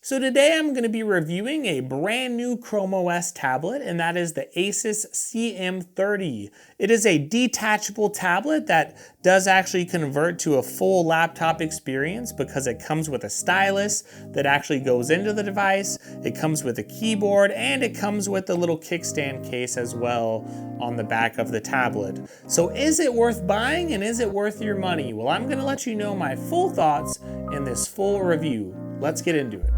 So today I'm going to be reviewing a brand new Chrome OS tablet, and that is the Asus CM30. It is a detachable tablet that does actually convert to a full laptop experience because it comes with a stylus that actually goes into the device, it comes with a keyboard, and it comes with a little kickstand case as well on the back of the tablet. So is it worth buying and is it worth your money? Well, I'm going to let you know my full thoughts in this full review. Let's get into it.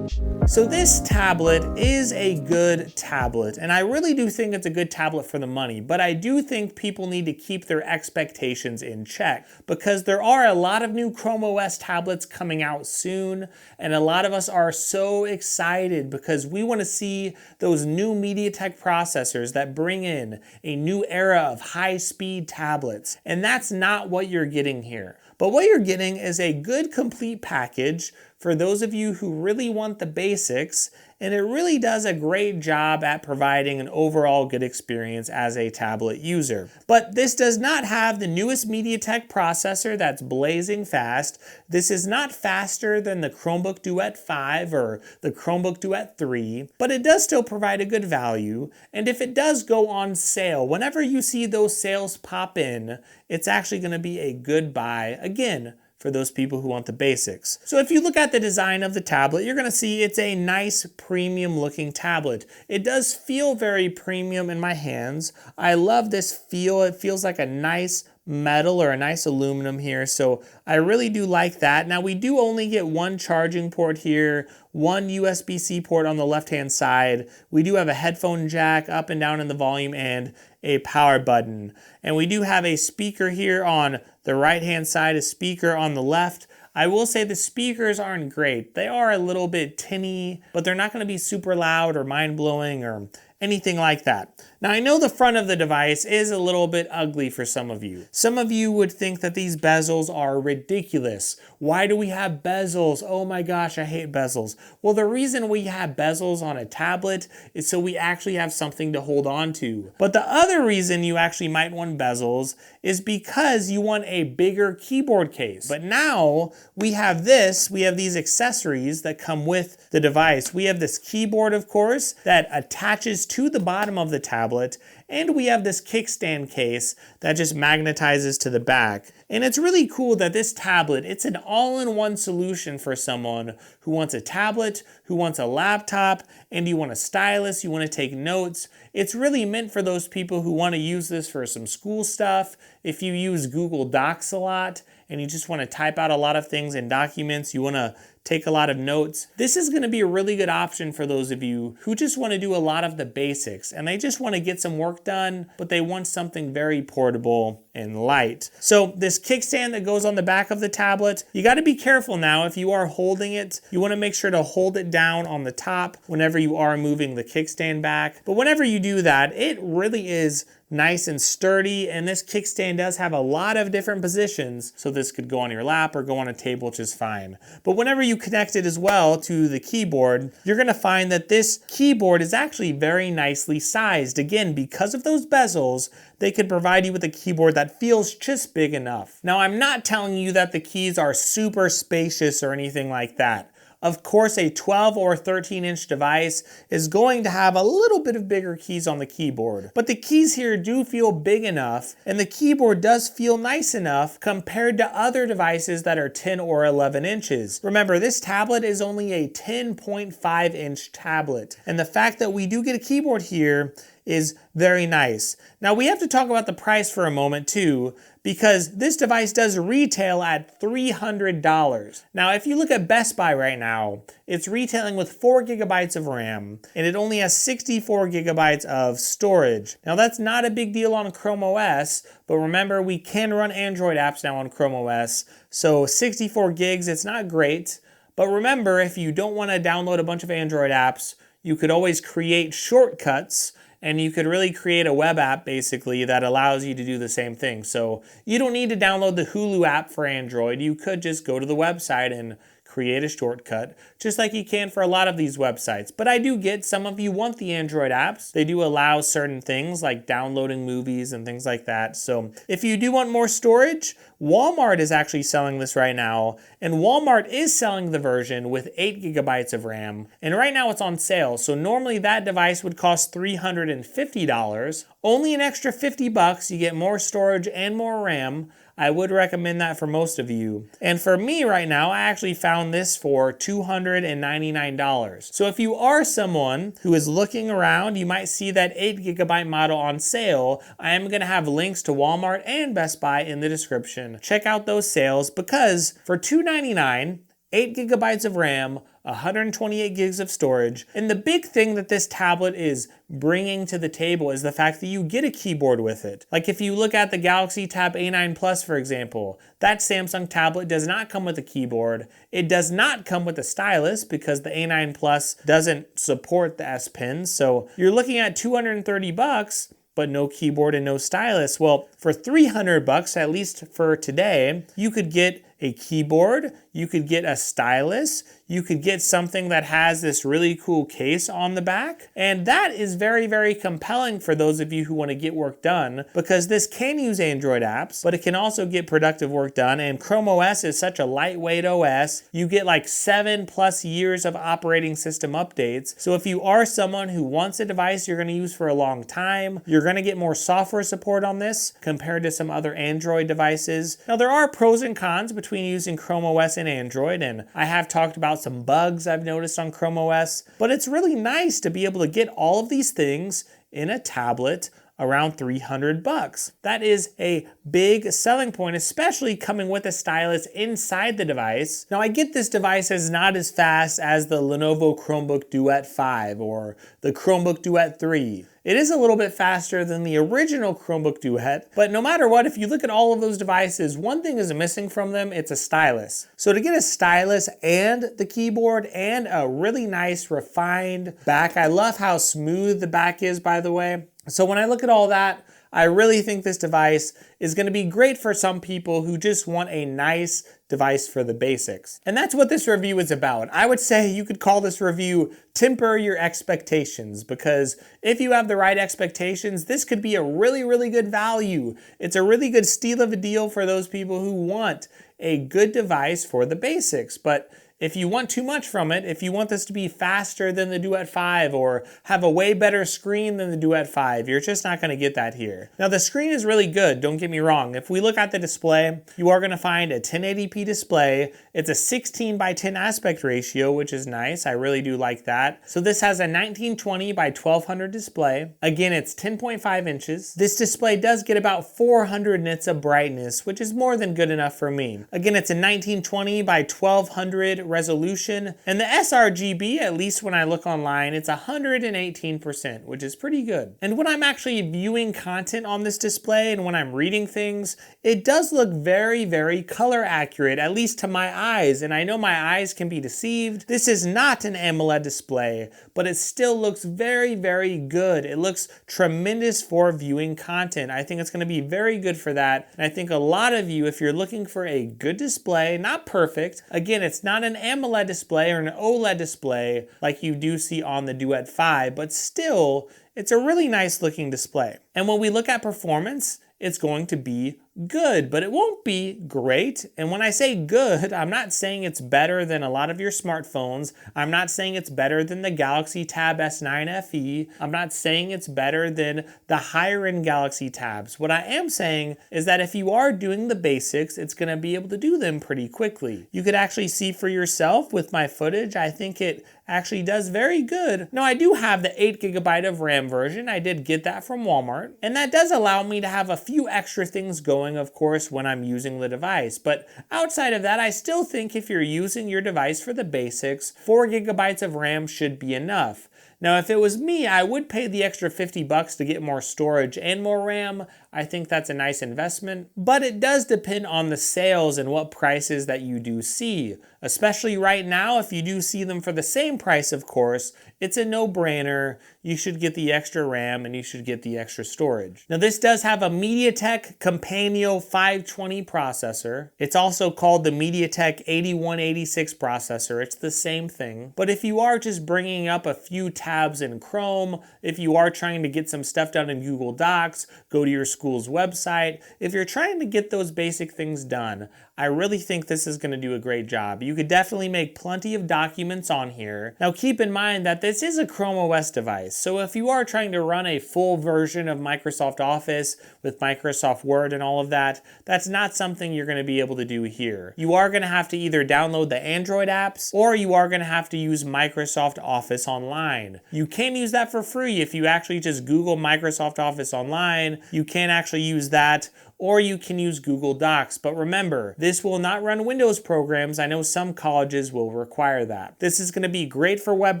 So this tablet is a good tablet, and I really do think it's a good tablet for the money, but I do think people need to keep their expectations in check because there are a lot of new Chrome OS tablets coming out soon, and a lot of us are so excited because we want to see those new MediaTek processors that bring in a new era of high-speed tablets, and that's not what you're getting here. But what you're getting is a good complete package for those of you who really want the basics, and it really does a great job at providing an overall good experience as a tablet user. But this does not have the newest MediaTek processor that's blazing fast. This is not faster than the Chromebook Duet 5 or the Chromebook Duet 3, but it does still provide a good value, and if it does go on sale, whenever you see those sales pop in, it's actually going to be a good buy, again, for those people who want the basics. So if you look at the design of the tablet, you're gonna see it's a nice premium looking tablet. It does feel very premium in my hands. I love this feel. It feels like a nice metal or a nice aluminum here, so I really do like that. Now we do only get one charging port here, one USB-C port on the left-hand side. We do have a headphone jack up and down in the volume and a power button. And we do have a speaker here on the right-hand side, a speaker on the left. I will say the speakers aren't great. They are a little bit tinny, but they're not going to be super loud or mind-blowing or anything like that. Now I know the front of the device is a little bit ugly for some of you. Some of you would think that these bezels are ridiculous. Why do we have bezels? Oh my gosh, I hate bezels. Well, the reason we have bezels on a tablet is so we actually have something to hold on to. But the other reason you actually might want bezels is because you want a bigger keyboard case. But now we have these accessories that come with the device. We have this keyboard, of course, that attaches to the bottom of the tablet, and we have this kickstand case that just magnetizes to the back. And it's really cool that this tablet, it's an all-in-one solution for someone who wants a tablet, who wants a laptop, and you want a stylus, you want to take notes. It's really meant for those people who want to use this for some school stuff. If you use Google Docs a lot and you just want to type out a lot of things in documents, you want to take a lot of notes, this is going to be a really good option for those of you who just want to do a lot of the basics and they just want to get some work done, but they want something very portable and light. So this kickstand that goes on the back of the tablet, you got to be careful now if you are holding it. You want to make sure to hold it down on the top whenever you are moving the kickstand back. But whenever you do that, it really is nice and sturdy, and this kickstand does have a lot of different positions, so this could go on your lap or go on a table just fine. But whenever you connect it as well to the keyboard, you're going to find that this keyboard is actually very nicely sized. Again, because of those bezels, they could provide you with a keyboard that feels just big enough. Now, I'm not telling you that the keys are super spacious or anything like that. Of course, a 12 or 13-inch device is going to have a little bit of bigger keys on the keyboard. But the keys here do feel big enough, and the keyboard does feel nice enough compared to other devices that are 10 or 11 inches. Remember, this tablet is only a 10.5-inch tablet, and the fact that we do get a keyboard here is very nice. Now we have to talk about the price for a moment too, because this device does retail at $300. Now if you look at Best Buy right now, it's retailing with 4 gigabytes of RAM, and it only has 64 gigabytes of storage. Now that's not a big deal on Chrome OS, but remember we can run Android apps now on Chrome OS, so 64 gigs, it's not great. But remember, if you don't want to download a bunch of Android apps, you could always create shortcuts, and you could really create a web app basically that allows you to do the same thing. So you don't need to download the Hulu app for Android. You could just go to the website and create a shortcut, just like you can for a lot of these websites. But I do get some of you want the Android apps. They do allow certain things like downloading movies and things like that. So if you do want more storage, Walmart is actually selling this right now, and Walmart is selling the version with 8 gigabytes of RAM, and right now it's on sale. So normally that device would cost $350. Only an extra $50, you get more storage and more RAM. I would recommend that for most of you. And for me right now, I actually found this for $299. So if you are someone who is looking around, you might see that 8 gigabyte model on sale. I am gonna have links to Walmart and Best Buy in the description. Check out those sales because for $299, 8 gigabytes of RAM, 128 gigs of storage, and the big thing that this tablet is bringing to the table is the fact that you get a keyboard with it. Like if you look at the Galaxy Tab A9 Plus, for example, that Samsung tablet does not come with a keyboard. It does not come with a stylus because the A9 Plus doesn't support the S Pen. So you're looking at $230, but no keyboard and no stylus. Well, for $300, at least for today, you could get a keyboard, you could get a stylus, you could get something that has this really cool case on the back. And that is very, very compelling for those of you who want to get work done, because this can use Android apps, but it can also get productive work done. And Chrome OS is such a lightweight OS. You get like 7+ years of operating system updates. So if you are someone who wants a device you're going to use for a long time, you're going to get more software support on this compared to some other Android devices. Now there are pros and cons between using Chrome OS and Android, and I have talked about some bugs I've noticed on Chrome OS, but it's really nice to be able to get all of these things in a tablet around $300. That is a big selling point, especially coming with a stylus inside the device. Now I get this device is not as fast as the Lenovo Chromebook Duet 5 or the Chromebook Duet 3. It is a little bit faster than the original Chromebook Duet, but no matter what, if you look at all of those devices, one thing is missing from them, it's a stylus. So to get a stylus and the keyboard and a really nice refined back, I love how smooth the back is, by the way. So when I look at all that, I really think this device is going to be great for some people who just want a nice device for the basics. And that's what this review is about. I would say you could call this review temper your expectations, because if you have the right expectations, this could be a really, really good value. It's a really good steal of a deal for those people who want a good device for the basics. But if you want too much from it, if you want this to be faster than the Duet 5 or have a way better screen than the Duet 5, you're just not going to get that here. Now the screen is really good, don't get me wrong. If we look at the display, you are going to find a 1080p display. It's a 16:10 aspect ratio, which is nice. I really do like that. So this has a 1920 by 1200 display. Again, it's 10.5 inches. This display does get about 400 nits of brightness, which is more than good enough for me. Again, it's a 1920 by 1200 resolution, and the sRGB, at least when I look online, it's 118%, which is pretty good. And when I'm actually viewing content on this display and when I'm reading things, it does look very, very color accurate, at least to my eyes, and I know my eyes can be deceived. This is not an AMOLED display, but it still looks very, very good. It looks tremendous for viewing content. I think it's going to be very good for that, and I think a lot of you, if you're looking for a good display, not perfect, again, it's not an AMOLED display or an OLED display like you do see on the Duet 5, but still, it's a really nice looking display. And when we look at performance, it's going to be good, but it won't be great. And when I say good, I'm not saying it's better than a lot of your smartphones. I'm not saying it's better than the Galaxy Tab S9 FE. I'm not saying it's better than the higher end Galaxy Tabs. What I am saying is that if you are doing the basics, it's going to be able to do them pretty quickly. You could actually see for yourself with my footage. I think it actually does very good. Now I do have the 8GB of RAM version. I did get that from Walmart, and that does allow me to have a few extra things going, of course, when I'm using the device. But outside of that, I still think if you're using your device for the basics, 4GB of RAM should be enough. Now, if it was me, I would pay the extra $50 to get more storage and more RAM. I think that's a nice investment, but it does depend on the sales and what prices that you do see. Especially right now, if you do see them for the same price, of course, it's a no-brainer. You should get the extra RAM and you should get the extra storage. Now this does have a MediaTek Companio 520 processor. It's also called the MediaTek 8186 processor. It's the same thing. But if you are just bringing up a few tabs in Chrome, if you are trying to get some stuff done in Google Docs, go to your school's website, if you're trying to get those basic things done, I really think this is going to do a great job. You could definitely make plenty of documents on here. Now keep in mind that this is a Chrome OS device, so if you are trying to run a full version of Microsoft Office with Microsoft Word and all of that, that's not something you're going to be able to do here. You are going to have to either download the Android apps, or you are going to have to use Microsoft Office Online. You can use that for free if you actually just Google Microsoft Office Online. You can actually use that, or you can use Google Docs. But remember, this will not run Windows programs. I know some colleges will require that. This is going to be great for web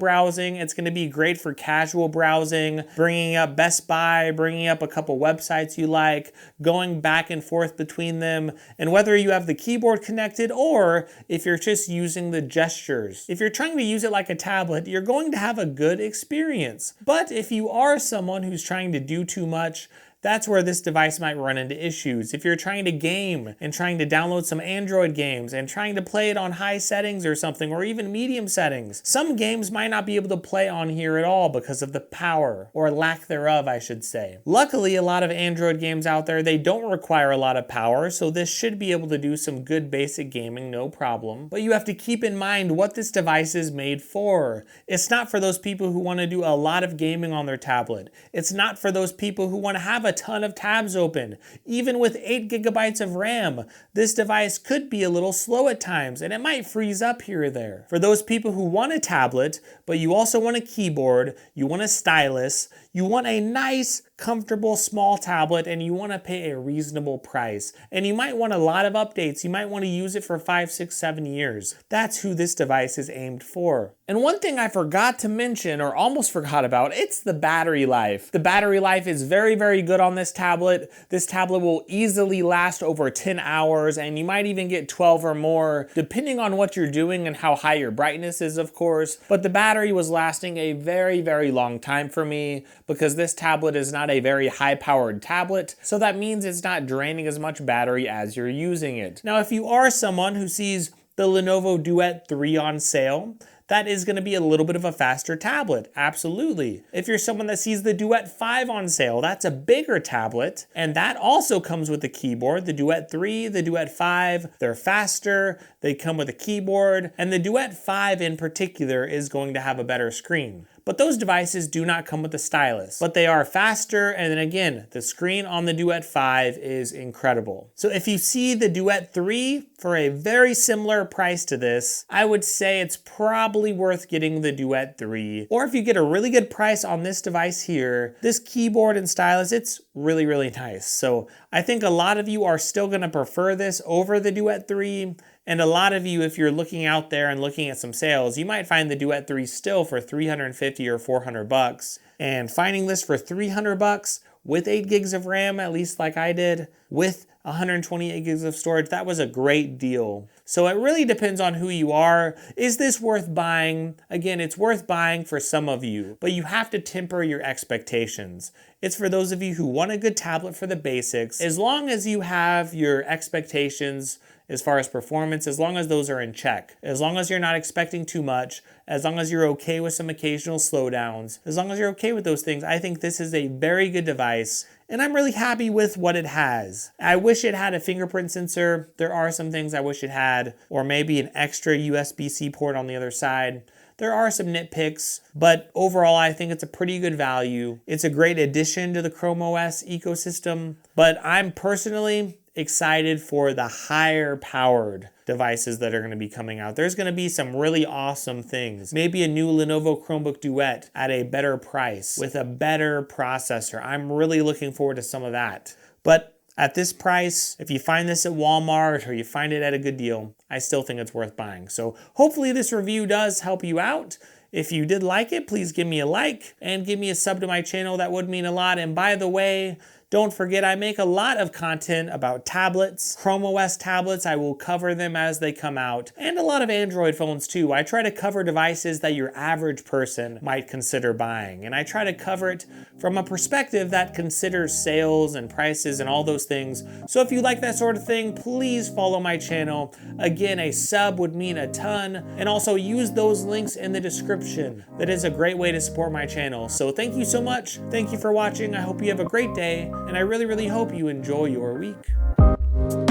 browsing. It's going to be great for casual browsing, bringing up Best Buy, bringing up a couple websites you like, going back and forth between them, and whether you have the keyboard connected or if you're just using the gestures. If you're trying to use it like a tablet, you're going to have a good experience. But if you are someone who's trying to do too much, that's where this device might run into issues. If you're trying to game and trying to download some Android games and trying to play it on high settings or something, or even medium settings, some games might not be able to play on here at all because of the power, or lack thereof, I should say. Luckily, a lot of Android games out there, they don't require a lot of power, so this should be able to do some good basic gaming, no problem. But you have to keep in mind what this device is made for. It's not for those people who want to do a lot of gaming on their tablet. It's not for those people who want to have a ton of tabs open. Even with 8 gigabytes of RAM, this device could be a little slow at times and it might freeze up here or there. For those people who want a tablet, but you also want a keyboard, you want a stylus, you want a nice, comfortable, small tablet, and you want to pay a reasonable price. And you might want a lot of updates. You might want to use it for 5, 6, 7 years. That's who this device is aimed for. And one thing I forgot to mention, or almost forgot about, it's the battery life. The battery life is very, very good on this tablet. This tablet will easily last over 10 hours, and you might even get 12 or more, depending on what you're doing and how high your brightness is, of course. But the battery was lasting a very, very long time for me, because this tablet is not a very high-powered tablet, so that means it's not draining as much battery as you're using it. Now, if you are someone who sees the Lenovo Duet 3 on sale, that is going to be a little bit of a faster tablet, absolutely. If you're someone that sees the Duet 5 on sale, that's a bigger tablet, and that also comes with a keyboard. The Duet 3, the Duet 5, they're faster, they come with a keyboard, and the Duet 5 in particular is going to have a better screen. But those devices do not come with a stylus, but they are faster, and then again, the screen on the Duet 5 is incredible. So if you see the Duet 3 for a very similar price to this, I would say it's probably worth getting the Duet 3. Or if you get a really good price on this device here, this keyboard and stylus, it's really, really nice. So I think a lot of you are still gonna prefer this over the Duet 3. And a lot of you, if you're looking out there and looking at some sales, you might find the Duet 3 still for $350 or $400. And finding this for $300 with 8 gigs of RAM, at least like I did, with 128 gigs of storage, that was a great deal. So it really depends on who you are. Is this worth buying? Again, it's worth buying for some of you, but you have to temper your expectations. It's for those of you who want a good tablet for the basics. As long as you have your expectations as far as performance, as long as those are in check, as long as you're not expecting too much, as long as you're okay with some occasional slowdowns, as long as you're okay with those things, I think this is a very good device, and I'm really happy with what it has. I wish it had a fingerprint sensor. There are some things I wish it had, or maybe an extra USB-C port on the other side. There are some nitpicks, but overall I think it's a pretty good value. It's a great addition to the Chrome OS ecosystem, but I'm personally excited for the higher powered devices that are going to be coming out. There's going to be some really awesome things. Maybe a new Lenovo Chromebook Duet at a better price with a better processor. I'm really looking forward to some of that. But at this price, if you find this at Walmart or you find it at a good deal, I still think it's worth buying. So hopefully this review does help you out. If you did like it, please give me a like and give me a sub to my channel. That would mean a lot. And by the way, Don't forget, I make a lot of content about tablets, Chrome OS tablets. I will cover them as they come out, and a lot of Android phones too. I try to cover devices that your average person might consider buying, and I try to cover it from a perspective that considers sales and prices and all those things. So if you like that sort of thing, please follow my channel. Again, a sub would mean a ton, and also use those links in the description. That is a great way to support my channel. So thank you so much. Thank you for watching. I hope you have a great day, and I really, really hope you enjoy your week.